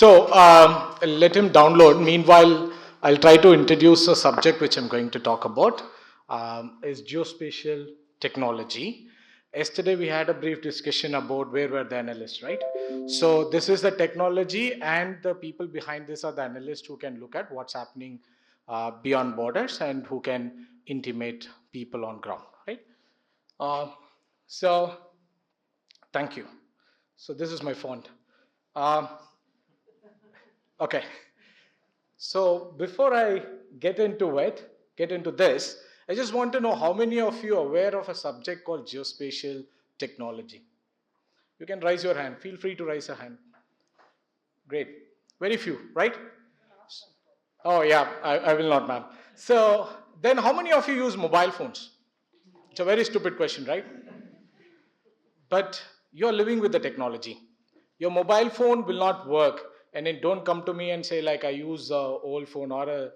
Let him download. Meanwhile, I'll try to introduce a subject which I'm going to talk about, is geospatial technology. Yesterday we had a brief discussion about where were the analysts, right? So this is the technology, and the people behind this are the analysts who can look at what's happening beyond borders and who can intimate people on ground, right? Uh, so thank you. So this is my font. Um, okay. So before I get into this, I just want to know how many of you are aware of a subject called geospatial technology. You can raise your hand. Feel free to raise a hand. Great. Very few, right? Oh yeah, I will not, ma'am. So then how many of you use mobile phones? It's a very stupid question, right? But you're living with the technology. Your mobile phone will not work, and then don't come to me and say like I use a old phone or a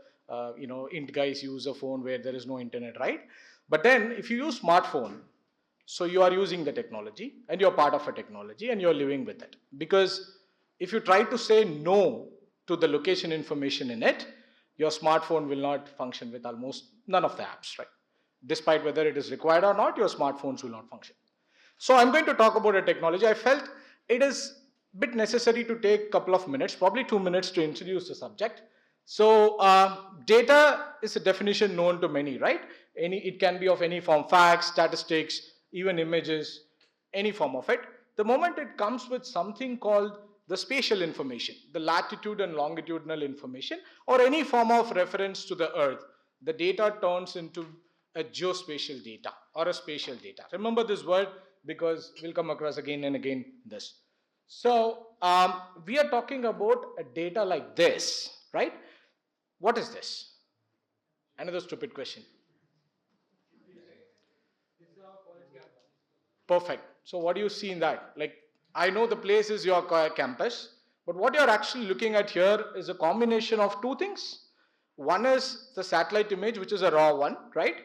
int guys use a phone where there is no internet, right? But then if you use smartphone, so you are using the technology and you're part of a technology and you're living with it. Because if you try to say no to the location information in it, your smartphone will not function with almost none of the apps, right? Despite whether it is required or not, your smartphones will not function. So I'm going to talk about a technology. I felt it is a bit necessary to take a couple of minutes, probably 2 minutes, to introduce the subject. So data is a definition known to many, right? It can be of any form, facts, statistics, even images, any form of it. The moment it comes with something called the spatial information, the latitude and longitudinal information, or any form of reference to the earth, the data turns into a geospatial data or a spatial data. Remember this word because we'll come across again and again this. So we are talking about a data like this, right? What is this? Another stupid question. Perfect. So what do you see in that? Like, I know the place is your campus, but what you're actually looking at here is a combination of two things. One is the satellite image, which is a raw one, right?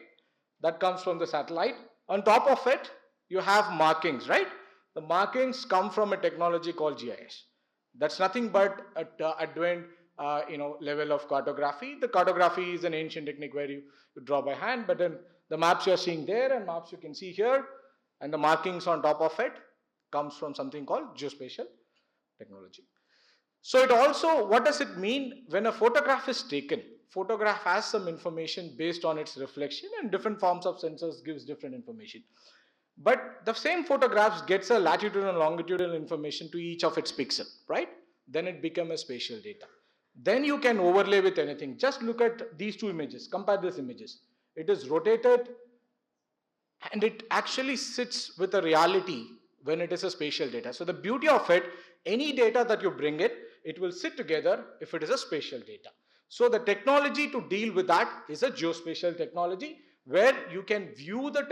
That comes from the satellite. On top of it, you have markings, right? The markings come from a technology called GIS. That's nothing but an advanced level of cartography. The cartography is an ancient technique where you draw by hand, but then the maps you're seeing there and maps you can see here, and the markings on top of it comes from something called geospatial technology. So it also, what does it mean when a photograph is taken? Photograph has some information based on its reflection, and different forms of sensors gives different information. But the same photographs gets a latitudinal and longitudinal information to each of its pixel, right? Then it becomes a spatial data. Then you can overlay with anything. Just look at these two images, compare these images. It is rotated and it actually sits with the reality when it is a spatial data. So the beauty of it, any data that you bring it will sit together if it is a spatial data. So the technology to deal with that is a geospatial technology where you can view the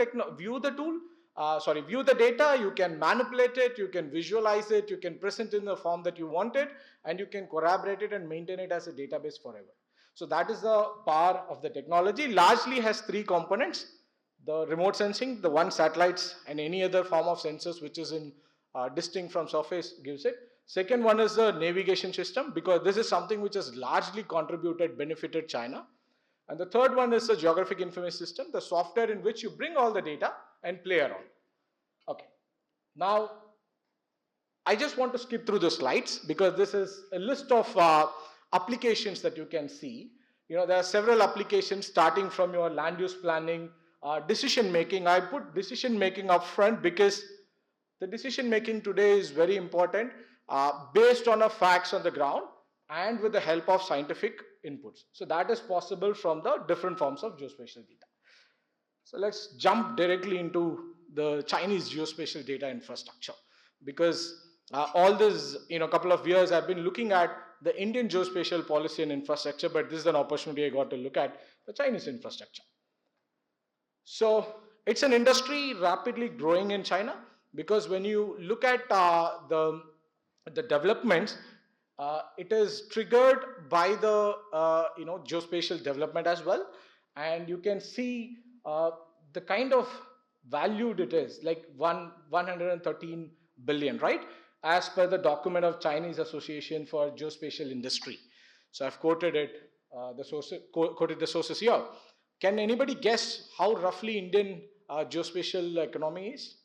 data, you can manipulate it, you can visualize it, you can present it in the form that you want it, and you can corroborate it and maintain it as a database forever. So that is the power of the technology. Largely has three components: the remote sensing, the one satellites, and any other form of sensors which is in distinct from surface gives it. Second one is the navigation system, because this is something which has largely benefited China. And the third one is the geographic information system, the software in which you bring all the data and play around. Okay. Now, I just want to skip through the slides because this is a list of applications that you can see. There are several applications starting from your land use planning, decision making. I put decision making up front because the decision making today is very important, based on the facts on the ground and with the help of scientific inputs. So that is possible from the different forms of geospatial data. So let's jump directly into the Chinese geospatial data infrastructure, because all this, couple of years I've been looking at the Indian geospatial policy and infrastructure, but this is an opportunity I got to look at the Chinese infrastructure. So it's an industry rapidly growing in China, because when you look at the developments, it is triggered by the geospatial development as well, and you can see the kind of valued it is, like 113 billion, right? as per the document of Chinese Association for Geospatial Industry. So I've quoted it, quoted the sources here. Can anybody guess how roughly Indian geospatial economy is?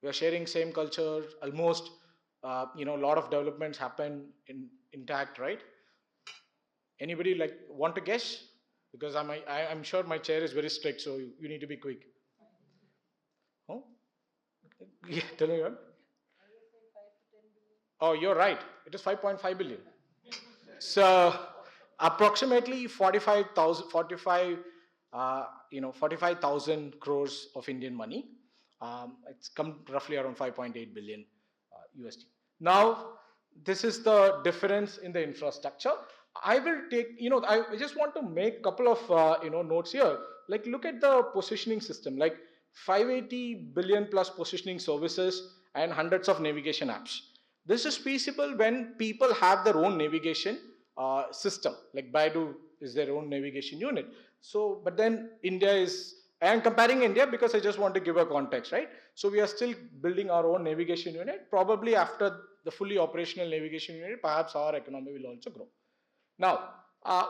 We are sharing same culture, almost, a lot of developments happen intact, right? Anybody like want to guess? Because I'm sure my chair is very strict, so you need to be quick. Oh, yeah, tell me what. Oh, you're right. It is 5.5 billion. So approximately 45,000 crores of Indian money. It's come roughly around 5.8 billion USD. Now, this is the difference in the infrastructure. I will take, I just want to make a couple of, notes here. Like, look at the positioning system, like 580 billion plus positioning services and hundreds of navigation apps. This is feasible when people have their own navigation system, like Baidu is their own navigation unit. So, but then India is, I am comparing India because I just want to give a context, right? So we are still building our own navigation unit. Probably after the fully operational navigation unit, perhaps our economy will also grow. Now,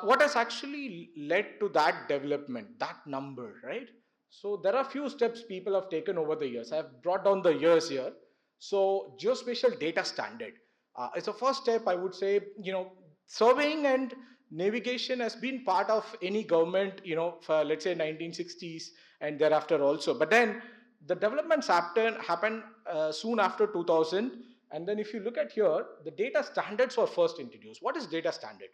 what has actually led to that development, that number, right? So there are few steps people have taken over the years. I have brought down the years here. So geospatial data standard. It's a first step, I would say, surveying and navigation has been part of any government, for let's say 1960s and thereafter also. But then the developments happened soon after 2000. And then if you look at here, the data standards were first introduced. What is data standard?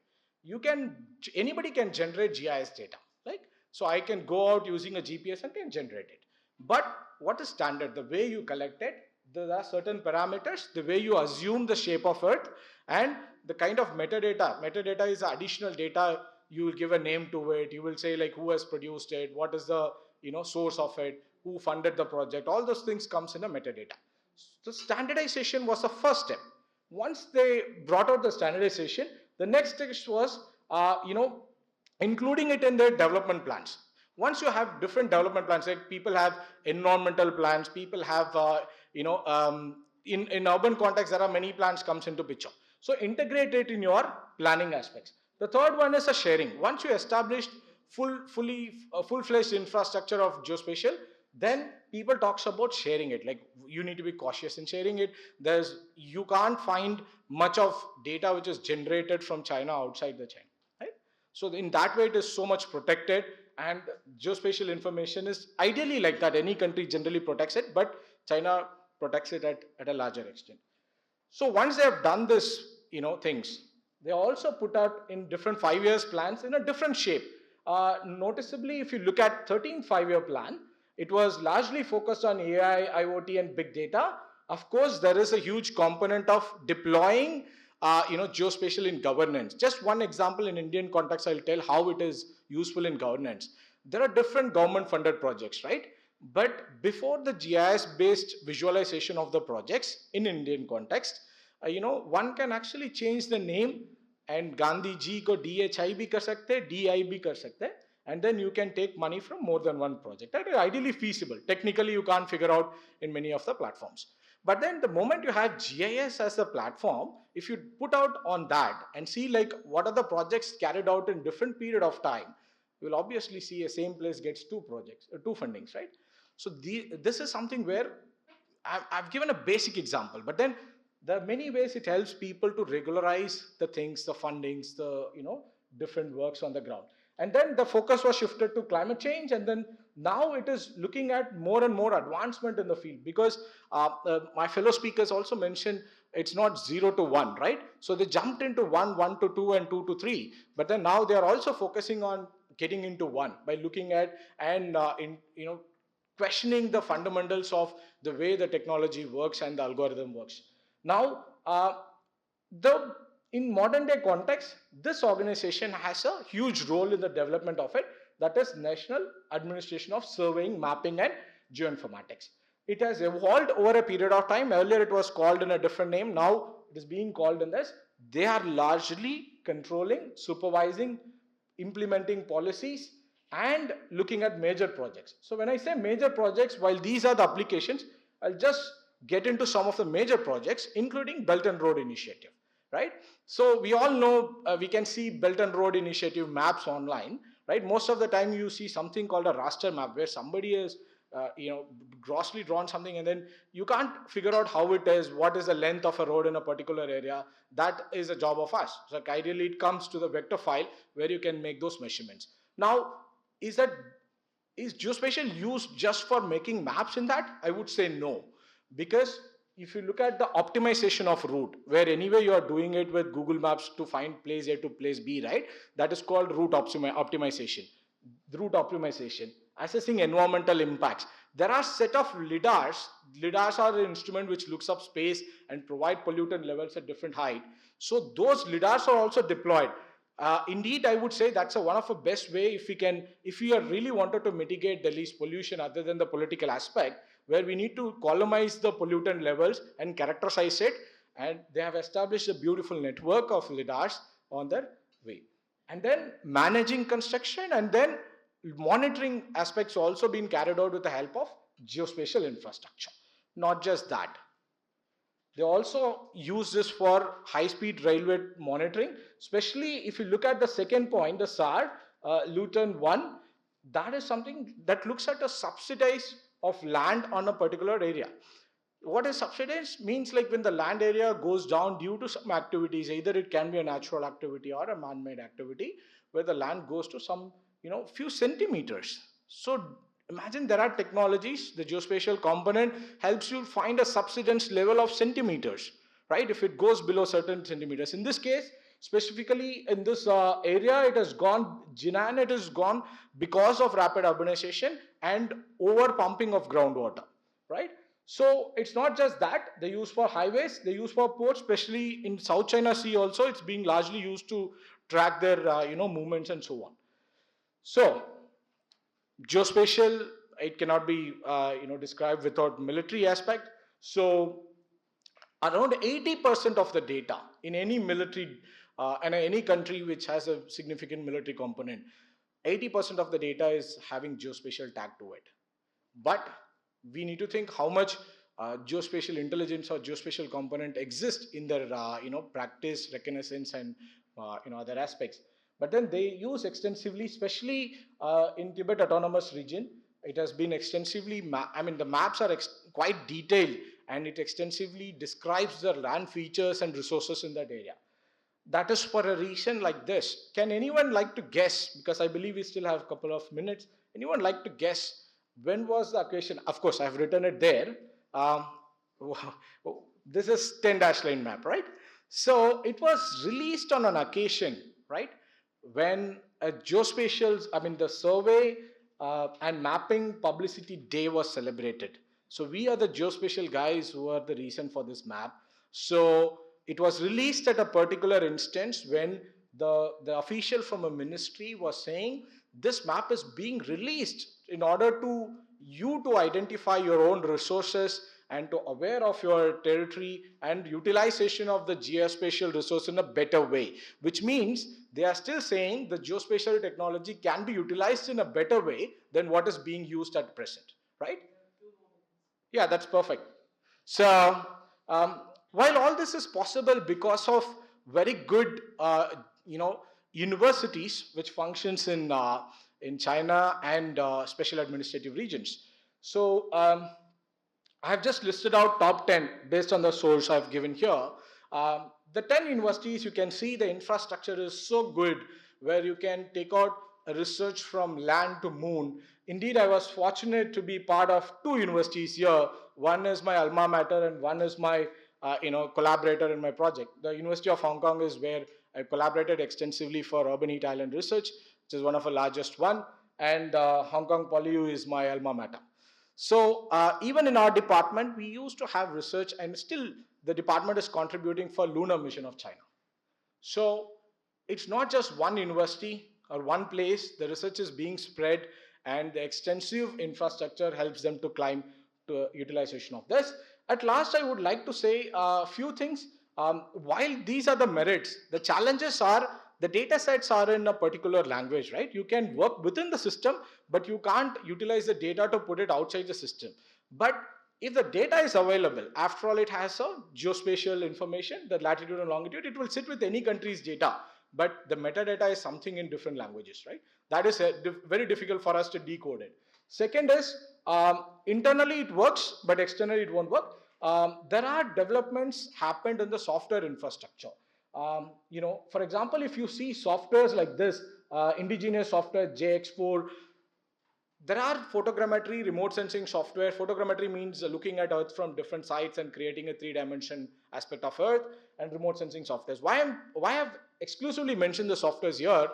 Anybody can generate GIS data. Like, so I can go out using a GPS and can generate it. But what is standard? The way you collect it, there are certain parameters, the way you assume the shape of Earth, and the kind of metadata. Metadata is additional data. You will give a name to it. You will say like who has produced it, what is the source of it, who funded the project. All those things comes in a metadata. So standardization was the first step. Once they brought out the standardization, the next step was including it in their development plans. Once you have different development plans, like people have environmental plans, people have in urban context there are many plans comes into picture. So integrate it in your planning aspects. The third one is a sharing. Once you established full-fledged infrastructure of geospatial, then people talks about sharing it. Like you need to be cautious in sharing it. You can't find much of data which is generated from China outside the China, right? So in that way, it is so much protected, and geospatial information is ideally like that. Any country generally protects it, but China protects it at a larger extent. So once they have done this, things, they also put out in different 5 years plans in a different shape. Noticeably, if you look at 13th 5-year plan, it was largely focused on AI, IoT, and big data. Of course, there is a huge component of deploying, geospatial in governance. Just one example in Indian context, I'll tell how it is useful in governance. There are different government-funded projects, right? But before the GIS-based visualization of the projects in Indian context, one can actually change the name and Gandhi ji ko DHI bhi kar sakte, DI bhi kar sakte, and then you can take money from more than one project. That is ideally feasible. Technically, you can't figure out in many of the platforms. But then the moment you have GIS as a platform, if you put out on that and see like what are the projects carried out in different period of time, you will obviously see a same place gets two fundings, right? So this is something where I've given a basic example, but then there are many ways it helps people to regularize the things, the fundings, the different works on the ground. And then the focus was shifted to climate change, and then now it is looking at more and more advancement in the field, because my fellow speakers also mentioned it's not 0 to 1, right? So they jumped into 1 to 2, and 2 to 3, but then now they are also focusing on getting into 1 by looking at and questioning the fundamentals of the way the technology works and the algorithm works. Now, in modern day context, this organization has a huge role in the development of it. That is National Administration of Surveying, Mapping and Geoinformatics. It has evolved over a period of time. Earlier it was called in a different name. Now it is being called in this. They are largely controlling, supervising, implementing policies, and looking at major projects. So when I say major projects, while these are the applications, I'll just get into some of the major projects, including Belt and Road Initiative, right? So we all know, we can see Belt and Road Initiative maps online, right? Most of the time you see something called a raster map where somebody is grossly drawn something, and then you can't figure out how it is, what is the length of a road in a particular area. That is a job of us. So ideally it comes to the vector file where you can make those measurements. Now, is geospatial used just for making maps in that? I would say no, because if you look at the optimization of route, where anyway you are doing it with Google Maps to find place A to place B, right? That is called route optimization. Route optimization, assessing environmental impacts. There are set of lidars. Lidars are an instrument which looks up space and provide pollutant levels at different height. So those lidars are also deployed. Indeed, I would say that's one of the best way if we are really wanted to mitigate Delhi's pollution other than the political aspect, where we need to columnize the pollutant levels and characterize it. And they have established a beautiful network of lidars on their way. And then managing construction and then monitoring aspects also being carried out with the help of geospatial infrastructure. Not just that, they also use this for high-speed railway monitoring, especially if you look at the second point, the SAR, Luton 1, that is something that looks at a subsidize of land on a particular area. What is subsidized means like when the land area goes down due to some activities, either it can be a natural activity or a man-made activity, where the land goes to some, few centimeters. So imagine there are technologies, the geospatial component helps you find a subsidence level of centimeters, right? If it goes below certain centimeters. In this case, specifically in this area, it has gone, Jinan, it has gone because of rapid urbanization and over pumping of groundwater, right? So it's not just that, they use for highways, they use for ports, especially in South China Sea also, it's being largely used to track their, movements and so on. So, geospatial, it cannot be, described without military aspect. So, around 80% of the data in any military, and any country which has a significant military component, 80% of the data is having geospatial tag to it. But we need to think how much geospatial intelligence or geospatial component exists in their practice, reconnaissance, and other aspects. But then they use extensively, especially in Tibet Autonomous Region. It has been extensively, the maps are quite detailed, and it extensively describes the land features and resources in that area. That is for a reason like this. Can anyone like to guess, because I believe we still have a couple of minutes, anyone like to guess when was the occasion? Of course, I've written it there. This is 10-line map, right? So it was released on an occasion, right? When a geospatial, the survey and mapping publicity day was celebrated. So we are the geospatial guys who are the reason for this map. So it was released at a particular instance when the official from a ministry was saying this map is being released in order to you to identify your own resources and to aware of your territory and utilization of the geospatial resource in a better way, which means they are still saying the geospatial technology can be utilized in a better way than what is being used at present, right? Yeah, that's perfect. So while all this is possible because of very good, universities which functions in China and special administrative regions. So I have just listed out top 10 based on the source I've given here. The 10 universities, you can see the infrastructure is so good where you can take out research from land to moon. Indeed, I was fortunate to be part of 2 universities here. One is my alma mater and one is my collaborator in my project. The University of Hong Kong is where I collaborated extensively for urban heat island research, which is one of the largest one, and Hong Kong PolyU is my alma mater. So even in our department, we used to have research, and still the department is contributing for lunar mission of China. So it's not just one university or one place, the research is being spread and the extensive infrastructure helps them to climb to utilization of this. At last, I would like to say a few things. While these are the merits, the challenges are the data sets are in a particular language, right? You can work within the system, but you can't utilize the data to put it outside the system. But if the data is available, after all, it has a geospatial information, the latitude and longitude, it will sit with any country's data. But the metadata is something in different languages, right? That is very difficult for us to decode it. Second is, internally it works, but externally it won't work. There are developments happened in the software infrastructure. For example, if you see softwares like this, indigenous software JX4, there are photogrammetry remote sensing software. Photogrammetry means looking at Earth from different sides and creating a 3-dimension aspect of Earth, and remote sensing softwares. Why I've exclusively mentioned the softwares here?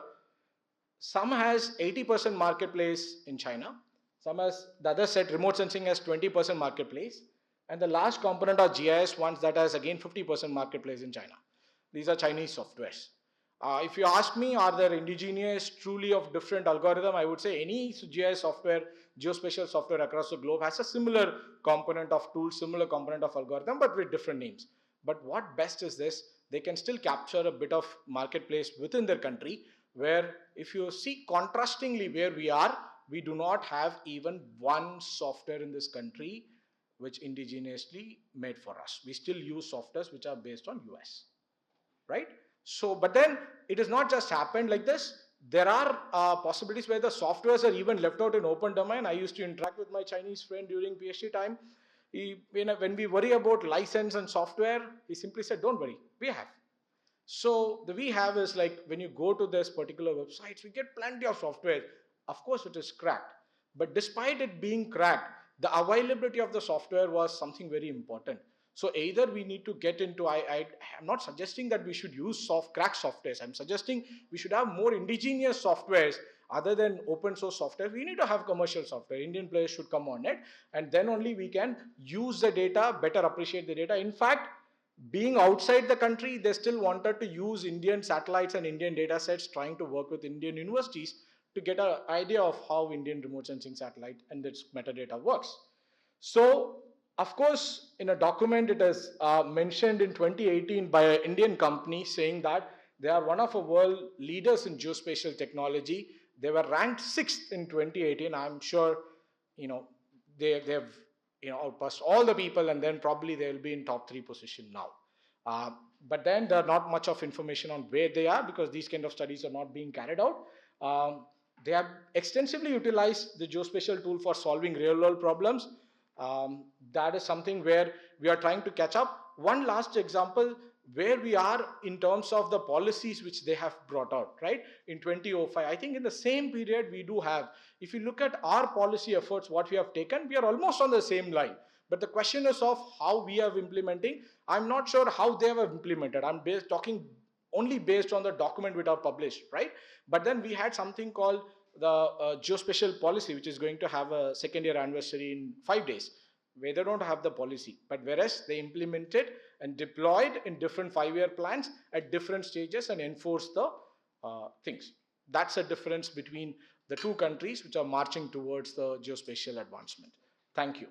Some has 80% marketplace in China. Some has, the other set, remote sensing has 20% marketplace. And the last component are GIS ones that has again 50% marketplace in China. These are Chinese softwares. If you ask me, are there indigenous, truly of different algorithm? I would say any GIS software, geospatial software across the globe has a similar component of tools, similar component of algorithm, but with different names. But what best is this? They can still capture a bit of marketplace within their country, where if you see contrastingly where we are, we do not have even one software in this country which indigenously made for us. We still use softwares which are based on US, right? So, but then it has not just happened like this. There are possibilities where the softwares are even left out in open domain. I used to interact with my Chinese friend during PhD time. When we worry about license and software, he simply said, don't worry, we have. So the we have is like when you go to this particular websites, we get plenty of software. Of course, it is cracked. But despite it being cracked, the availability of the software was something very important. So either we need to get into, I'm not suggesting that we should use crack softwares. I'm suggesting we should have more indigenous softwares other than open source software. We need to have commercial software. Indian players should come on it. And then only we can use the data, better appreciate the data. In fact, being outside the country, they still wanted to use Indian satellites and Indian data sets, trying to work with Indian universities to get an idea of how Indian remote sensing satellite and its metadata works. So, of course, in a document, it is mentioned in 2018 by an Indian company saying that they are one of the world leaders in geospatial technology. They were ranked 6th in 2018. I'm sure, they've outpassed all the people, and then probably they'll be in top 3 position now. But then there are not much of information on where they are, because these kind of studies are not being carried out. They have extensively utilized the geospatial tool for solving real world problems. That is something where we are trying to catch up. One last example where we are in terms of the policies which they have brought out, right? In 2005, I think in the same period we do have, if you look at our policy efforts, what we have taken, we are almost on the same line. But the question is of how we are implementing. I'm not sure how they have implemented. I'm talking only based on the document which are published, right? But then we had something called the geospatial policy, which is going to have a second year anniversary in 5 days, where they don't have the policy, but whereas they implemented and deployed in different 5-year plans at different stages and enforced the things. That's a difference between the two countries which are marching towards the geospatial advancement. Thank you.